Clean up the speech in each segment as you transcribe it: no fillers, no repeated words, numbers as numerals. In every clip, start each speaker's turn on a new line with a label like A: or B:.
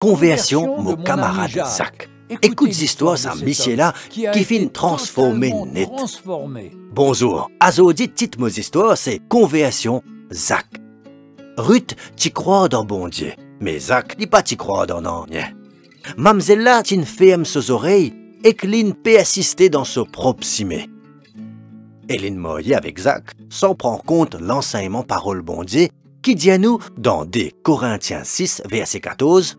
A: Conversion, mon camarade Zach. Écoute l'histoire ça, monsieur-là, qui finit transformé net. Bonjour. Azodi, titre mon histoire, c'est Conversion, Zach. Ruth, tu crois dans bon Dieu, mais Zach, il pas tu crois dans non. Mamzella, tu fermes ses oreilles et que l'in peut assister dans son propre cimé. Et l'in moye avec Zach, sans prendre compte l'enseignement parole bon Dieu, qui dit à nous dans 2 Corinthiens 6, verset 14,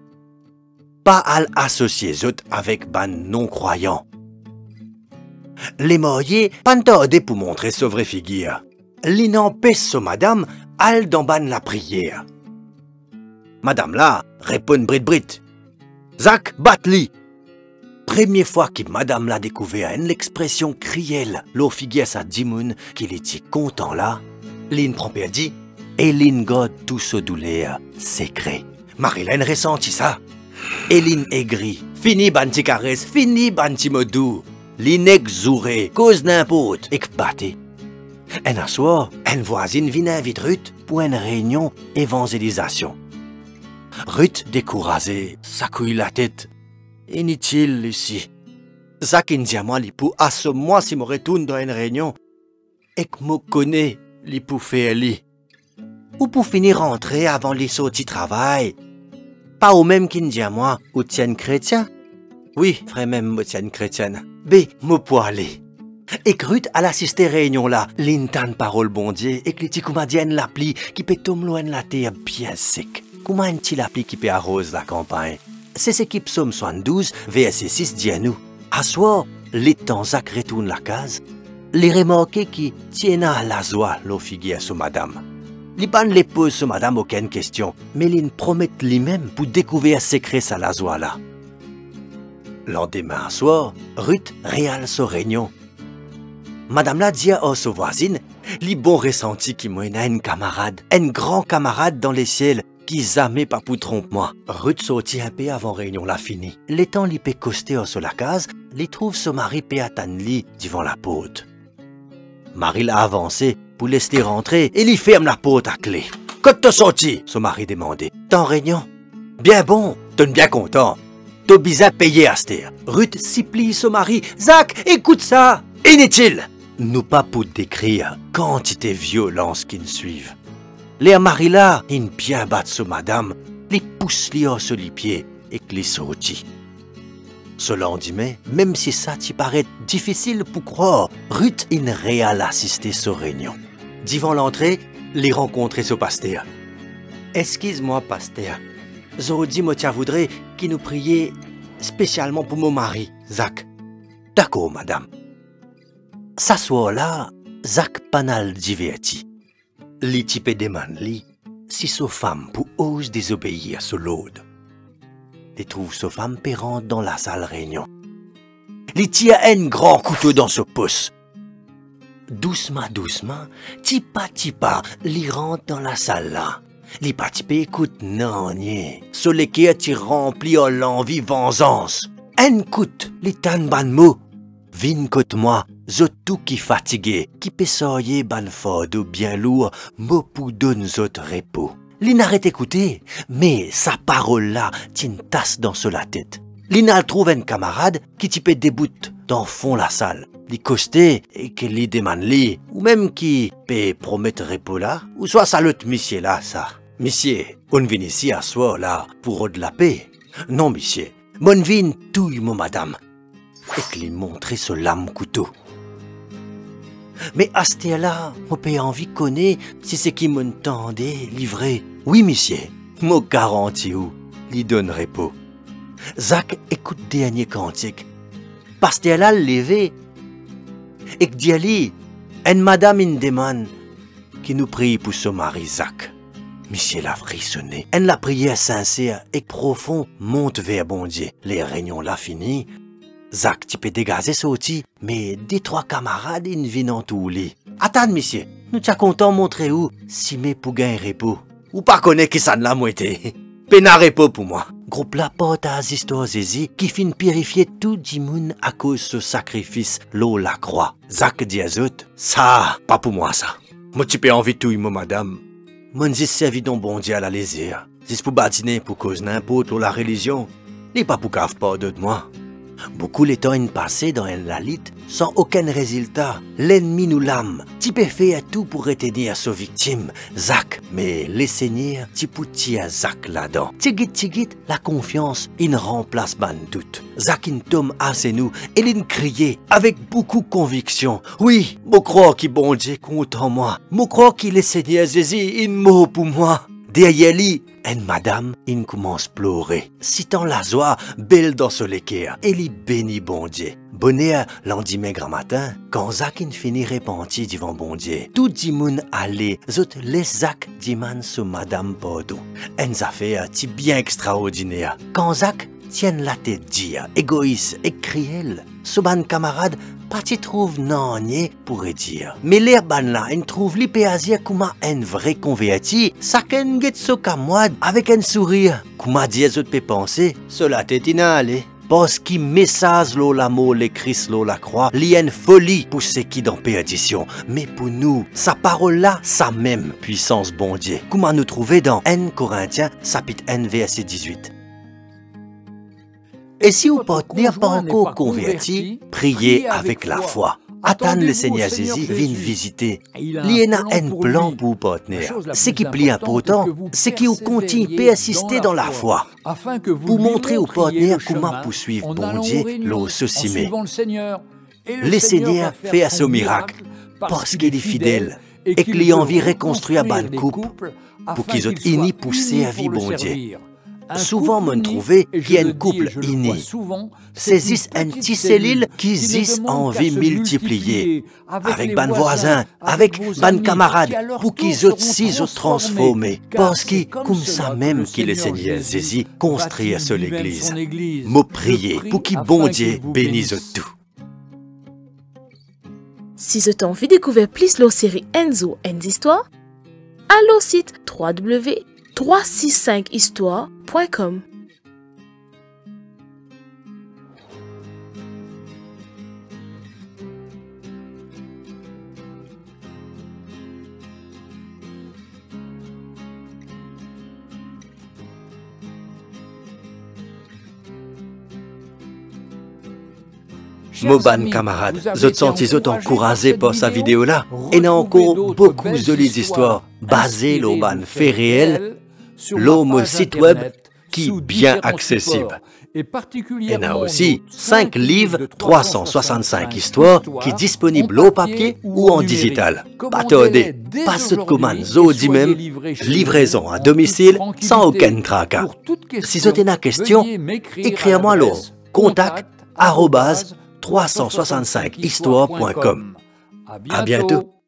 A: pas à associer autres avec ban non-croyants. Les moyens, pas tardé pour montrer sa vraie figure. L'in empêche sa madame, al dans ban la prière. Madame là, répond brit. Zach, bat-li. Première fois que madame l'a découvert l'expression crielle, l'eau figure sa dimoun qu'il était content là, l'in prend perdu, et l'in god tout ce douleur secret. Marilyn ressentit ça. Et l'in aigri, fini banti caresse, fini banti modou. L'in exouré, cause n'importe, et batté. Un soir, une voisine vient inviter Ruth pour une réunion évangélisation. Ruth, découragée, s'accouille la tête. Inutile, Lucie. Zach dit à moi, pour assomme-moi si je retourne dans une réunion. Et que je connais, pour faire li. Ou pour finir rentrer avant les sorties travail. Pas au même qu'il dit à moi, ou tienne chrétien. Oui, frère même, moi tienne chrétienne. B, moi pour aller. Et que Ruth, à l'assister réunion là, l'intan parole bon Dieu, et que les ticoumadiennes l'appli, qui peut tomber loin de la terre bien sec. Comment est-il l'appli qui peut arrose la campagne? C'est ce qui psaume 72, verset 6 dit à nous. À soir, les temps Zach retourne la case, les remarquer qui tiennent à la joie l'eau figure sur madame. Les ban les pose sur madame aucune question, mais ils promettent lui-même pour découvrir secret sa la joie là. Lendemain soir, Ruth réale sa réunion. Madame la dit à sa voisine, les bons ressentis qui m'ont une camarade, un grand camarade dans les ciels, qui jamais pas pour trompe moi. Ruth sortit un peu avant réunion la finie. Les temps li peut coster sur la case, li trouve son mari peut attendre li devant la porte. Marie l'a avancé pour laisser rentrer et lui ferme la porte à clé. Quand t'as sorti? Son mari demandait. T'en réunion? Bien bon, t'es bien content. T'as bizarre payé à cette. Ruth supplie son mari. Zach, écoute ça! Inutile! Nous pas pour décrire quantité violence qui nous suivent. Les Marilla, ils bien battent sur madame, les poussent sur les pieds et que les sortit. Ce lendemain, même si ça t'y paraît difficile pour croire, Ruth in réal assisté sur réunion. Devant l'entrée, les rencontrer ce pasteur. Excuse-moi, pasteur. Zodi Motia voudrait qu'il nous priait spécialement pour mon mari, Zach. D'accord, madame. S'assoit là, Zach panal diverti. Li type demande li si sa femme pour ose désobéir sur l'aude. Li trouve sa femme pérante dans la salle réunion. Li tire un grand couteau dans ce pouce. Doucement, tipa, li rentre dans la salle là. Li pas type écoute non nier. Sur les qui tire rempli en l'envie vengeance. Un coup, li tan ban mot. Vin côte moi. Zot tout qui fatigué, qui peut soyer ban fort ou bien lourd, mot pour donne zot repos. Li n'arrête écouter, mais sa parole là, t'ine tasse dans la tête. Li n'a trouve un camarade qui t'y peut déboute dans fond la salle. Li costé et que li demande li, ou même qui peut promettre repos là, ou soit salut monsieur là, ça. Monsieur, on vient ici à soir là pour de la paix. Non monsieur, mon vin touille mon madame. Et que lui montrer ce lame couteau. Mais à ce là, mon père envie connaît si c'est qui m'entendait livrer. Oui, monsieur, mon garantie où, lui donne repos. Zach écoute dernier cantique. Parce qu'elle a levé. Et que dit une madame in demande qui nous prie pour son mari Zach. Monsieur l'a frissonné. Elle la prière sincère et profond monte vers bon Dieu. Les réunions là fini. Zach, tu peux dégager sorti, mais des 3 camarades, ils viennent en tout lit. Attends, monsieur, nous t'as content montrer où, si mes pour gagner repos. Ou pas connaître qui ça ne l'a moité. Pena repos pour moi. Groupe la porte à histoires Zézi, qui fin purifier tout dimoun à cause ce sacrifice, l'eau la croix. Zach dit à eux, ça, pas pour moi ça. Moi tu peux envie tout, mon madame. Mon Dieu servi donc bon Dieu à la lésir. dis pour badiner pour cause n'importe ou la religion, n'est pas pour cave pas de moi. Beaucoup les temps passé dans la lutte sans aucun résultat. L'ennemi nous l'âme. Tu peux faire tout pour retenir sa victime, Zach. Mais les seigneurs, tu peux tirer Zach là-dedans. Tigit, la confiance, il remplace ban doute. Zach, il tombe assez nous et il criait avec beaucoup de conviction. Oui, moi crois qu'il bon Dieu content moi. Moi crois qu'il est Seigneur Jésus, il mot pour moi. Derrière lui, une madame, il commence à pleurer. Citant la joie, belle dans ce l'équerre, et il bénit bon Dieu. Bonheur, lendemain grand matin, quand Zach finit repenti devant bon Dieu, tout le monde allait, zot les Zach diman sur madame pardon. Une affaire bien extraordinaire. Quand Zach tient la tête dire, égoïste et cruel, ce ban camarade, pas tu trouve non pourrait dire. Mais l'air ban là, il trouve l'hypéasie comme un vrai converti, ça qu'un get so camoide avec un sourire. Comment dire autres peut penser, cela t'est inhalé. Parce qu'il message l'eau l'amour, les Christ l'eau la croix, il y a une folie pour ceux qui dans perdition. Mais pour nous, sa parole là, sa même puissance bon Dieu. Comment nous trouver dans 1 Corinthiens, chapitre 1, verset 18. Et si vous n'êtes pas encore converti, priez avec la foi. Attendre le Seigneur Jésus vienne visiter. Il y a un plan pour vous partenaire. Ce qui est plus important, c'est que vous continuez à persister dans la foi. Pour montrer aux partenaires comment poursuivre bon Dieu, l'eau se le Seigneur fait ce miracle parce qu'il est fidèle et qu'il a envie de reconstruire la couple pour qu'ils soient unis pour servir bon Dieu. Souvent, on trouve qu'il y a un couple uni. Saisissent un petit cellule qui zisse envie multiplier. Avec ban voisin, avec ban camarade, pour qu'ils aussi se transformer. Parce que, comme ça même qu'il le Seigneur Jésus construire sur l'église. M'a prier pour qu'il bon Dieu bénisse tout.
B: Si vous avez envie de découvrir plus la série Enzo and Histoires, allez au site www.365histoire.com.
A: Moban camarade, vous sentez encouragé par sa vidéo là, et il y a encore beaucoup de jolies histoires basées sur ban faits réels, l'homme site web qui est bien accessible. Il y a aussi 5 livres, 365 histoires qui sont disponibles au papier ou en digital. Pas tardez, passe de commande Zodi même, livraison à domicile sans aucun tracas. Si vous avez une question, écrivez-moi le contact@365histoire.com. À bientôt.